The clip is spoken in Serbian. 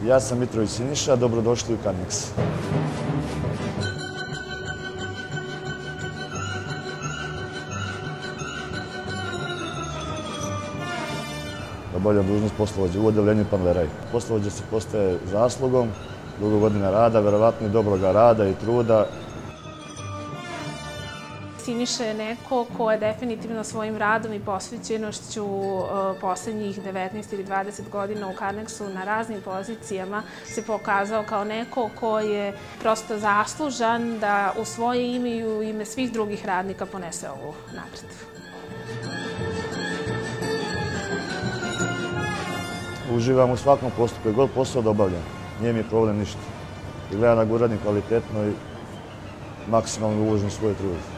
Ja sam Mitrović Siniša, dobrodošli u Carnex. Obavljam dužnost poslovođe u odeljenju Panleraj. Poslovođe se postaje zaslugom, dugo godina rada, verovatno i dobroga rada i truda. Siniša je neko ko je definitivno svojim radom i posvećenošću poslednjih 19 ili 20 godina u Carnexu na raznim pozicijama se pokazao kao neko ko je prosto zaslužan da u svoje ime i u ime svih drugih radnika ponese ovu napred. Uživam u svakom poslu, koji god posao da obavljam. Nije mi problem ništa. I gledam da ga uradim kvalitetno i maksimalno uložim svoj trud.